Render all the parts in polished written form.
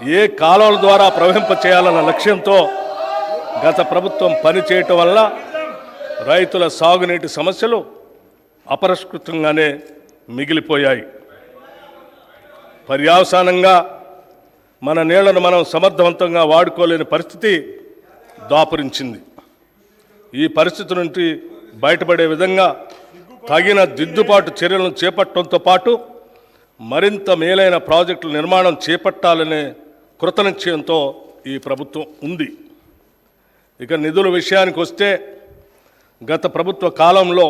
ఏ కాలువల ద్వారా ప్రవహింప చేయాలన్న లక్ష్యంతో గత ప్రభుత్వం పనిచేయటం వల్ల రైతుల సాగునీటి సమస్యలు అపరిష్కృతంగానే మిగిలిపోయాయి. పర్యవసానంగా మన నీళ్లను మనం సమర్థవంతంగా వాడుకోలేని పరిస్థితి దాపురించింది. ఈ పరిస్థితి నుండి బయటపడే విధంగా తగిన దిద్దుబాటు చర్యలను చేపట్టడంతో పాటు మరింత మేలైన ప్రాజెక్టుల నిర్మాణం చేపట్టాలనే కృతనిశ్చయంతో ఈ ప్రభుత్వం ఉంది. ఇక నిధుల విషయానికి వస్తే గత ప్రభుత్వ కాలంలో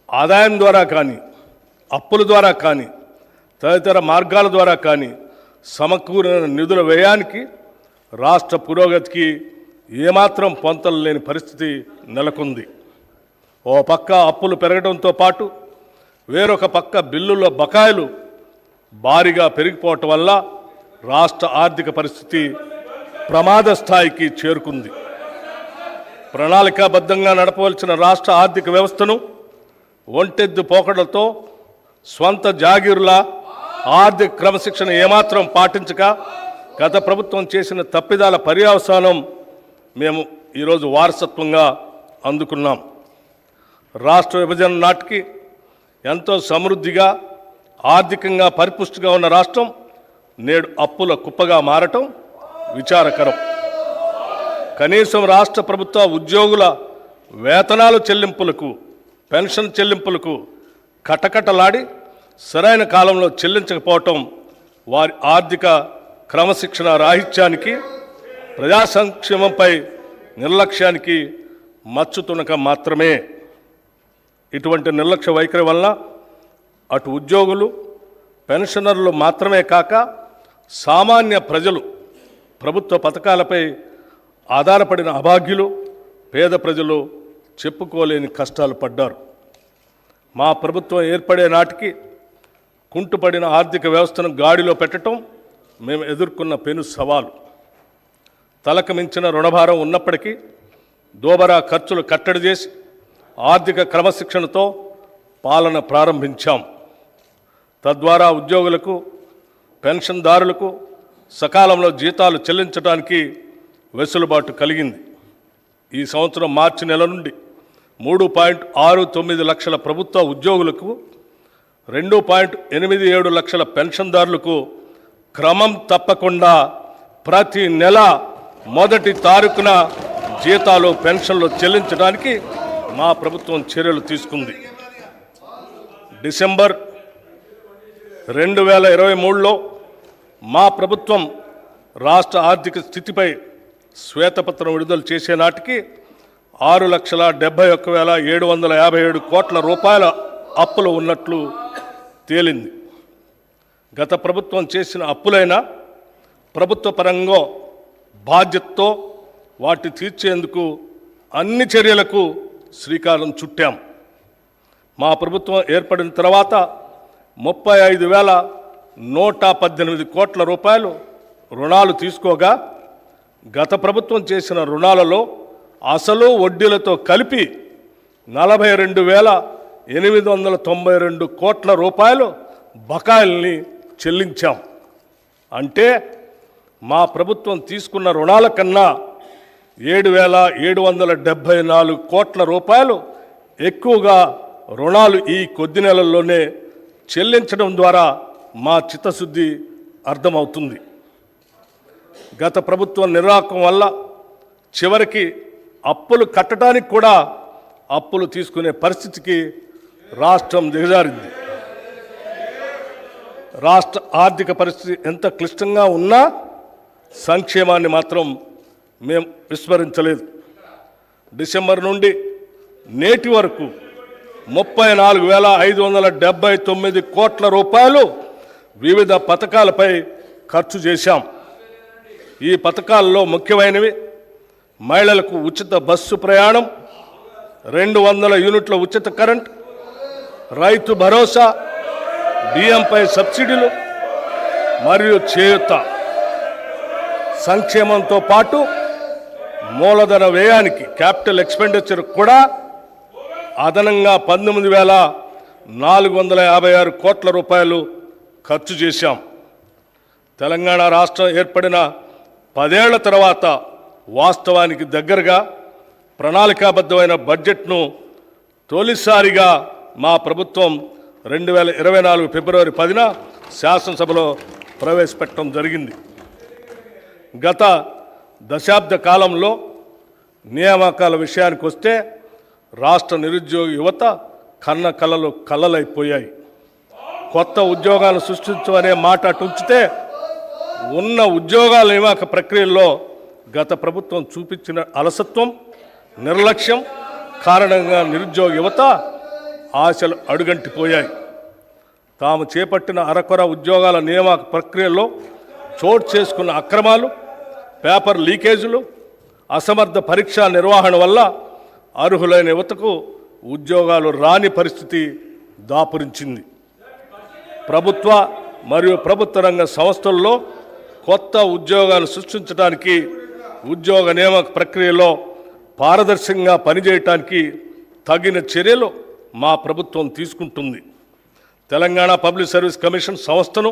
ఆదాయం ద్వారా కానీ అప్పుల ద్వారా కానీ తదితర మార్గాల ద్వారా కానీ సమకూరిన నిధుల వ్యయానికి రాష్ట్ర పురోగతికి ఏమాత్రం పొంతలు లేని పరిస్థితి నెలకొంది. ఓ పక్క అప్పులు పెరగడంతో పాటు వేరొక పక్క బిల్లుల బకాయిలు భారీగా పెరిగిపోవటం వల్ల రాష్ట్ర ఆర్థిక పరిస్థితి ప్రమాద స్థాయికి చేరుకుంది. ప్రణాళికాబద్ధంగా నడపవలసిన రాష్ట్ర ఆర్థిక వ్యవస్థను ఒంటెద్దు పోకడలతో స్వంత జాగీరుల ఆర్థిక క్రమశిక్షణ ఏమాత్రం పాటించక గత ప్రభుత్వం చేసిన తప్పిదాల పర్యవసానం మేము ఈరోజు వారసత్వంగా అందుకున్నాం. రాష్ట్ర విభజన నాటికి ఎంతో సమృద్ధిగా ఆర్థికంగా పరిపుష్టిగా ఉన్న రాష్ట్రం నేడు అప్పుల కుప్పగా మారటం విచారకరం. కనీసం రాష్ట్ర ప్రభుత్వ ఉద్యోగుల వేతనాల చెల్లింపులకు పెన్షన్ చెల్లింపులకు కటకటలాడి సరైన కాలంలో చెల్లించకపోవటం వారి ఆర్థిక క్రమశిక్షణ రాహిత్యానికి ప్రజా సంక్షేమంపై నిర్లక్ష్యానికి మచ్చుతునక మాత్రమే. ఇటువంటి నిర్లక్ష్య వైఖరి వలన అటు ఉద్యోగులు పెన్షనర్లు మాత్రమే కాక సామాన్య ప్రజలు ప్రభుత్వ పథకాలపై ఆధారపడిన అభాగ్యులు పేద ప్రజలు చెప్పుకోలేని కష్టాలు పడ్డారు. మా ప్రభుత్వం ఏర్పడే నాటికి కుంటుపడిన ఆర్థిక వ్యవస్థను గాడిలో పెట్టడం మేము ఎదుర్కొన్న పెను సవాలు. తలకు మించిన రుణభారం ఉన్నప్పటికీ దోబరా ఖర్చులు కట్టడి చేసి ఆర్థిక క్రమశిక్షణతో పాలన ప్రారంభించాం. తద్వారా ఉద్యోగులకు పెన్షన్దారులకు సకాలంలో జీతాలు చెల్లించడానికి వెసులుబాటు కలిగింది. ఈ సంవత్సరం మార్చి నెల నుండి 3.69 లక్షల ప్రభుత్వ ఉద్యోగులకు 2.87 లక్షల పెన్షన్దారులకు క్రమం తప్పకుండా ప్రతి నెల మొదటి తారీఖున జీతాలు పెన్షన్లు చెల్లించడానికి మా ప్రభుత్వం చర్యలు తీసుకుంది. డిసెంబర్ 2023లో మా ప్రభుత్వం రాష్ట్ర ఆర్థిక స్థితిపై శ్వేతపత్రం విడుదల చేసే నాటికి 6,71,757 కోట్ల రూపాయల అప్పులు ఉన్నట్లు తేలింది. గత ప్రభుత్వం చేసిన అప్పులైనా ప్రభుత్వ పరంగా బాధ్యతతో వాటి తీర్చేందుకు అన్ని చర్యలకు శ్రీకారం చుట్టాం. మా ప్రభుత్వం ఏర్పడిన తర్వాత 35,118 కోట్ల రూపాయలు రుణాలు తీసుకోగా గత ప్రభుత్వం చేసిన రుణాలలో అసలు వడ్డీలతో కలిపి 42,892 కోట్ల రూపాయలు బకాయిల్ని చెల్లించాం. అంటే మా ప్రభుత్వం తీసుకున్న రుణాల కన్నా 7,774 కోట్ల రూపాయలు ఎక్కువగా రుణాలు ఈ కొద్ది నెలల్లోనే చెల్లించడం ద్వారా మా చిత్తశుద్ధి అర్థమవుతుంది. గత ప్రభుత్వం నిర్వాహకం వల్ల చివరికి అప్పులు కట్టడానికి కూడా అప్పులు తీసుకునే పరిస్థితికి రాష్ట్రం దిగజారింది. రాష్ట్ర ఆర్థిక పరిస్థితి ఎంత క్లిష్టంగా ఉన్నా సంక్షేమాన్ని మాత్రం మేము విస్మరించలేదు. డిసెంబర్ నుండి నేటి వరకు 34,579 కోట్ల రూపాయలు వివిధ పథకాలపై ఖర్చు చేశాం. ఈ పథకాల్లో ముఖ్యమైనవి మహిళలకు ఉచిత బస్సు ప్రయాణం, 200 యూనిట్ల ఉచిత కరెంట్, రైతు భరోసా, బియ్యంపై సబ్సిడీలు మరియు చేయూత. సంక్షేమంతో పాటు మూలధన వ్యయానికి క్యాపిటల్ ఎక్స్పెండిచర్ కూడా అదనంగా 19,456 కోట్ల రూపాయలు ఖర్చు చేశాం. తెలంగాణ రాష్ట్రం ఏర్పడిన 10 ఏళ్ల తర్వాత వాస్తవానికి దగ్గరగా ప్రణాళికాబద్ధమైన బడ్జెట్ను తొలిసారిగా మా ప్రభుత్వం 2024 ఫిబ్రవరి 10న శాసనసభలో ప్రవేశపెట్టడం జరిగింది. గత దశాబ్ద కాలంలో నియామకాల విషయానికి వస్తే రాష్ట్ర నిరుద్యోగ యువత కన్న కలలు కలలైపోయాయి. కొత్త ఉద్యోగాలు సృష్టించమనే మాట ఉంచితే ఉన్న ఉద్యోగాల నియామక ప్రక్రియల్లో గత ప్రభుత్వం చూపించిన అలసత్వం, నిర్లక్ష్యం కారణంగా నిరుద్యోగ యువత ఆశలు అడుగంటిపోయాయి. తాము చేపట్టిన అరకొర ఉద్యోగాల నియామక ప్రక్రియలో చోటు చేసుకున్న అక్రమాలు, పేపర్ లీకేజీలు, అసమర్థ పరీక్షా నిర్వహణ వల్ల అర్హులైన యువతకు ఉద్యోగాలు రాని పరిస్థితి దాపురించింది. ప్రభుత్వ మరియు ప్రభుత్వ రంగ సంస్థల్లో కొత్త ఉద్యోగాలు సృష్టించడానికి, ఉద్యోగ నియామక ప్రక్రియలో పారదర్శకంగా పనిచేయటానికి తగిన చర్యలు మా ప్రభుత్వం తీసుకుంటుంది. తెలంగాణ పబ్లిక్ సర్వీస్ కమిషన్ సంస్థను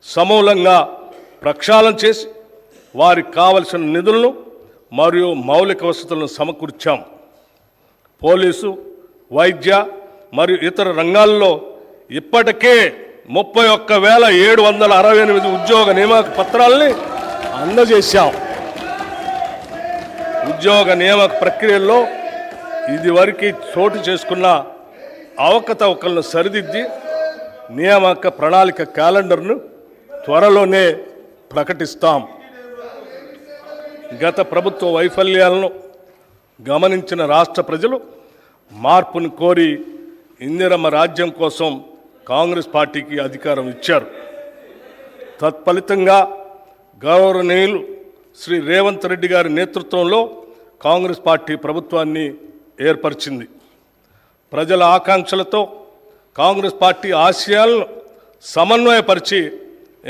సమూలంగా ప్రక్షాళన చేసి వారికి కావలసిన నిధులను మరియు మౌలిక వసతులను సమకూర్చాం. పోలీసు, వైద్య మరియు ఇతర రంగాల్లో ఇప్పటికే 31,768 ఉద్యోగ నియామక పత్రాలని అందజేశాం. ఉద్యోగ నియామక ప్రక్రియల్లో ఇదివరకు చోటు చేసుకున్న అవకతవకలను సరిదిద్ది నియామక ప్రణాళిక క్యాలెండర్ను త్వరలోనే ప్రకటిస్తాం. గత ప్రభుత్వ వైఫల్యాలను గమనించిన రాష్ట్ర ప్రజలు మార్పును కోరి ఇందిరమ్మ రాజ్యం కోసం కాంగ్రెస్ పార్టీకి అధికారం ఇచ్చారు. తత్ఫలితంగా గౌరవనీయులు శ్రీ రేవంత్ రెడ్డి గారి నేతృత్వంలో కాంగ్రెస్ పార్టీ ప్రభుత్వాన్ని ఏర్పరిచింది. ప్రజల ఆకాంక్షలతో కాంగ్రెస్ పార్టీ ఆశయాలను సమన్వయపరిచి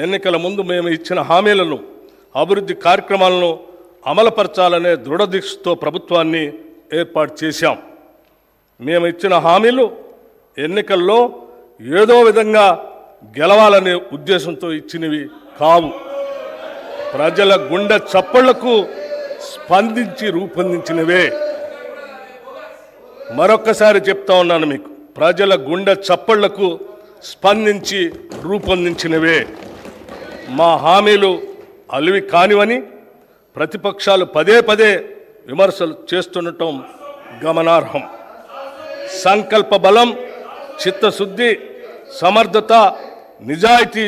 ఎన్నికల ముందు మేము ఇచ్చిన హామీలను, అభివృద్ధి కార్యక్రమాలను అమలుపరచాలనే దృఢదీక్షతో ప్రభుత్వాన్ని ఏర్పాటు చేశాం. మేము ఇచ్చిన హామీలు ఎన్నికల్లో ఏదో విధంగా గెలవాలనే ఉద్దేశంతో ఇచ్చినవి కావు. ప్రజల గుండె చప్పళ్లకు స్పందించి రూపొందించినవే. మరొక్కసారి చెప్తా ఉన్నాను మీకు, ప్రజల గుండె చప్పళ్లకు స్పందించి రూపొందించినవే. మా హామీలు అలివి కానివని ప్రతిపక్షాలు పదే పదే విమర్శలు చేస్తుండటం గమనార్హం. సంకల్ప బలం, చిత్తశుద్ధి, సమర్థత, నిజాయితీ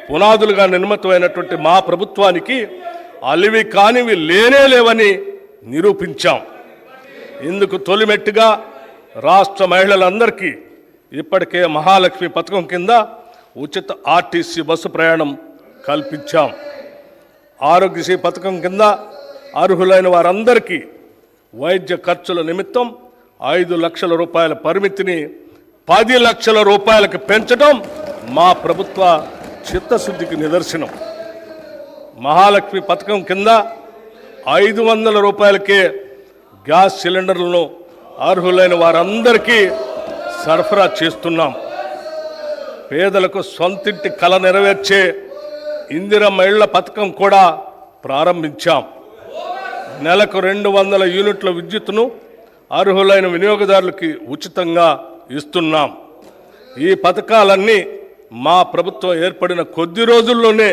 పునాదులుగా నిర్మితమైనటువంటి మా ప్రభుత్వానికి అలివి కానివి లేవని నిరూపించాం. ఇందుకు తొలిమెట్టుగా రాష్ట్ర మహిళలందరికీ ఇప్పటికే మహాలక్ష్మి పథకం కింద ఉచిత ఆర్టీసీ బస్సు ప్రయాణం కల్పించాం. ఆరోగ్యశ్రీ పథకం కింద అర్హులైన వారందరికీ వైద్య ఖర్చుల నిమిత్తం 5 లక్షల రూపాయల పరిమితిని 10 లక్షల రూపాయలకు పెంచడం మా ప్రభుత్వ చిత్తశుద్ధికి నిదర్శనం. మహాలక్ష్మి పథకం కింద 500 రూపాయలకే గ్యాస్ సిలిండర్లను అర్హులైన వారందరికీ సరఫరా చేస్తున్నాం. పేదలకు సొంతింటి కల నెరవేర్చే ఇందిరమ్మ ఇళ్ల పథకం కూడా ప్రారంభించాం. నెలకు 200 యూనిట్ల విద్యుత్తును అర్హులైన వినియోగదారులకి ఉచితంగా ఇస్తున్నాం. ఈ పథకాలన్నీ మా ప్రభుత్వం ఏర్పడిన కొద్ది రోజుల్లోనే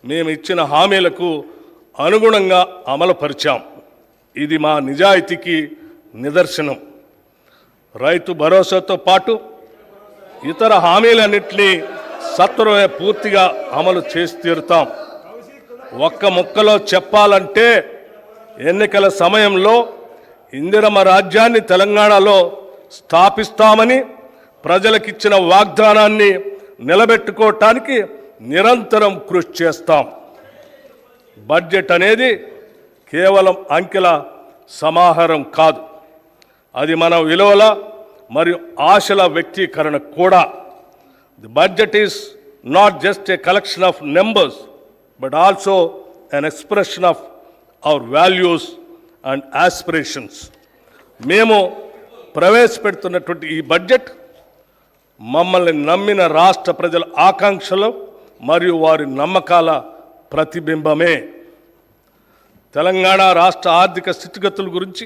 మేము ఇచ్చిన హామీలకు అనుగుణంగా అమలుపరిచాం. ఇది మా నిజాయితీకి నిదర్శనం. రైతు భరోసాతో పాటు ఇతర హామీలన్నింటినీ సత్వరమే పూర్తిగా అమలు చేసి తీరుతాం. ఒక్క ముక్కలో చెప్పాలంటే ఎన్నికల సమయంలో ఇందిరమ్మ రాజ్యాన్ని తెలంగాణలో స్థాపిస్తామని ప్రజలకిచ్చిన వాగ్దానాన్ని నిలబెట్టుకోవటానికి నిరంతరం కృషి చేస్తాం. బడ్జెట్ అనేది కేవలం అంకెల సమాహారం కాదు, అది మన విలువల మరియు ఆశల వ్యక్తీకరణ కూడా. The budget is not just a collection of numbers but also an expression of our values and aspirations. మేము ప్రవేశపెడుతున్నటువంటి ఈ బడ్జెట్ మమ్మల్ని నమ్మిన రాష్ట్ర ప్రజల ఆకాంక్షలు మరియు వారి నమ్మకాల ప్రతిబింబమే. తెలంగాణ రాష్ట్ర ఆర్థిక స్థితిగతుల గురించి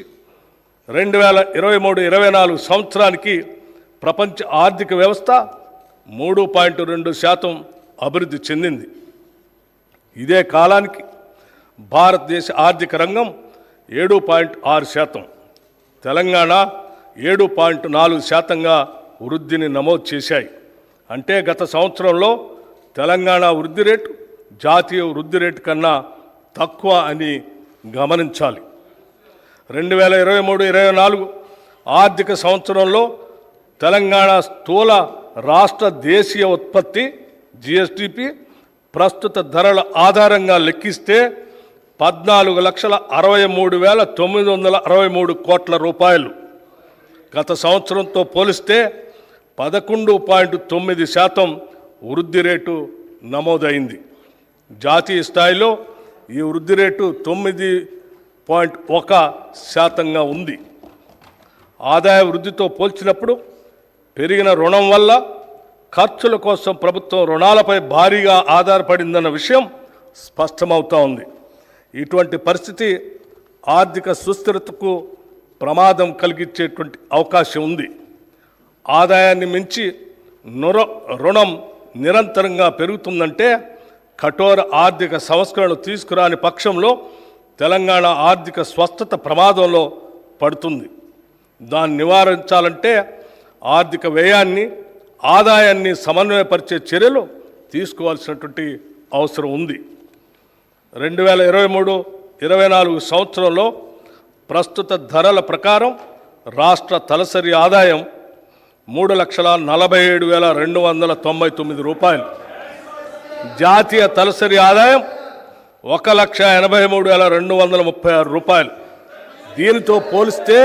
2023-24 సంవత్సరానికి ప్రపంచ ఆర్థిక వ్యవస్థ 3.2% అభివృద్ధి చెందింది. ఇదే కాలానికి భారతదేశ ఆర్థిక రంగం 7.6%, తెలంగాణ 7.4%గా వృద్ధిని నమోదు చేశాయి. అంటే గత సంవత్సరంలో తెలంగాణ వృద్ధి రేటు జాతీయ వృద్ధి రేటు కన్నా తక్కువ అని గమనించాలి. 2023-24 ఆర్థిక సంవత్సరంలో తెలంగాణ స్థూల రాష్ట్ర దేశీయ ఉత్పత్తి జిఎస్డిపి ప్రస్తుత ధరల ఆధారంగా లెక్కిస్తే 14,63,963 కోట్ల రూపాయలు. గత సంవత్సరంతో పోలిస్తే 11.9% వృద్ధి రేటు నమోదైంది. జాతీయ స్థాయిలో ఈ వృద్ధి రేటు 9.1%గా ఉంది. ఆదాయ వృద్ధితో పోల్చినప్పుడు పెరిగిన రుణం వల్ల ఖర్చుల కోసం ప్రభుత్వం రుణాలపై భారీగా ఆధారపడిందన్న విషయం స్పష్టమవుతా ఉంది. ఇటువంటి పరిస్థితి ఆర్థిక సుస్థిరతకు ప్రమాదం కలిగించేటువంటి అవకాశం ఉంది. ఆదాయాన్ని మించి రుణం నిరంతరంగా పెరుగుతుందంటే కఠోర ఆర్థిక సంస్కరణలు తీసుకురాని పక్షంలో తెలంగాణ ఆర్థిక స్వస్థత ప్రమాదంలో పడుతుంది. దాన్ని నివారించాలంటే ఆర్థిక వ్యయాన్ని ఆదాయాన్ని సమన్వయపరిచే చర్యలు తీసుకోవాల్సినటువంటి అవసరం ఉంది. 2023-24 సంవత్సరంలో ప్రస్తుత ధరల ప్రకారం రాష్ట్ర తలసరి ఆదాయం 3,47,299 రూపాయలు, జాతీయ తలసరి ఆదాయం 1,83,236 రూపాయలు. దీనితో పోలిస్తే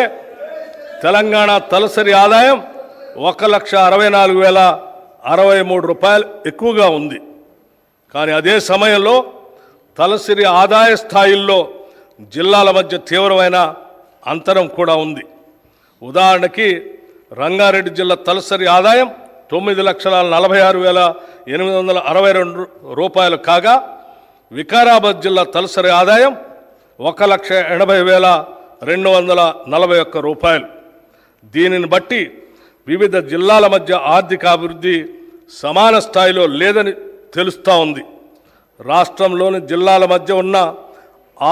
తెలంగాణ తలసరి ఆదాయం 1,64,063 రూపాయలు ఎక్కువగా ఉంది. కానీ అదే సమయంలో తలసరి ఆదాయ స్థాయిల్లో జిల్లాల మధ్య తీవ్రమైన అంతరం కూడా ఉంది. ఉదాహరణకి రంగారెడ్డి జిల్లా తలసరి ఆదాయం 9,46,862 రూపాయలు కాగా వికారాబాద్ జిల్లా తలసరి ఆదాయం 1,80,241 రూపాయలు. దీనిని బట్టి వివిధ జిల్లాల మధ్య ఆర్థిక అభివృద్ధి సమాన స్థాయిలో లేదని తెలుస్తూ ఉంది. రాష్ట్రంలోని జిల్లాల మధ్య ఉన్న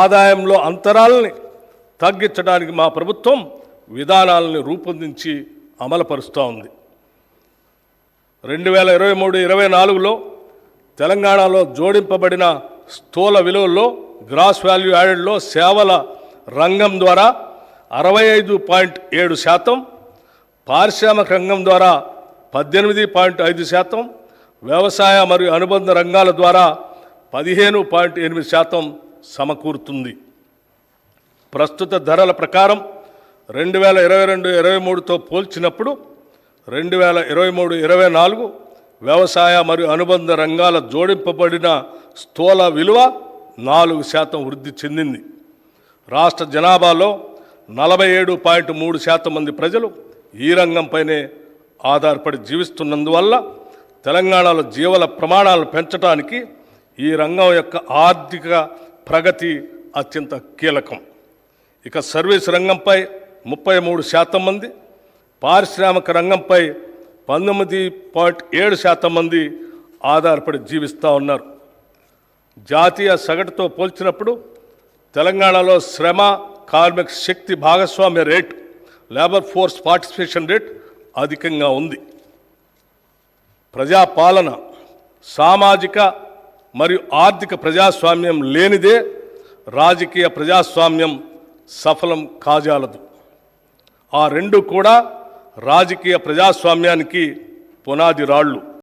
ఆదాయంలో అంతరాలని తగ్గించడానికి మా ప్రభుత్వం విధానాలను రూపొందించి అమలుపరుస్తూ ఉంది. 2023-24లో తెలంగాణలో జోడింపబడిన స్థూల విలువల్లో గ్రాస్ వాల్యూ యాడెడ్లో సేవల రంగం ద్వారా 65.7%, పారిశ్రామిక రంగం ద్వారా 18.5%, వ్యవసాయ మరియు అనుబంధ రంగాల ద్వారా 15.8% సమకూరుతుంది. ప్రస్తుత ధరల ప్రకారం 2022-23తో పోల్చినప్పుడు 2023-24 వ్యవసాయ మరియు అనుబంధ రంగాల జోడింపబడిన స్థూల విలువ 4% వృద్ధి చెందింది. రాష్ట్ర జనాభాలో 47.3% మంది ప్రజలు ఈ రంగంపైనే ఆధారపడి జీవిస్తున్నందువల్ల తెలంగాణలో జీవన ప్రమాణాలను పెంచడానికి ఈ రంగం యొక్క ఆర్థిక ప్రగతి అత్యంత కీలకం. ఇక సర్వీస్ రంగంపై 33% మంది, పారిశ్రామిక రంగంపై 19.7% మంది ఆధారపడి జీవిస్తూ ఉన్నారు. జాతీయ సగటుతో పోల్చినప్పుడు తెలంగాణలో శ్రమ కార్మిక శక్తి భాగస్వామ్య rate, labour force participation rate అధికంగా ఉంది. ప్రజాపాలన, సామాజిక మరియు ఆర్థిక ప్రజాస్వామ్యం లేనిదే రాజకీయ ప్రజాస్వామ్యం సఫలం కాజాలదు. ఆ రెండు కూడా రాజకీయ ప్రజాస్వామ్యానికి పునాది రాళ్ళు.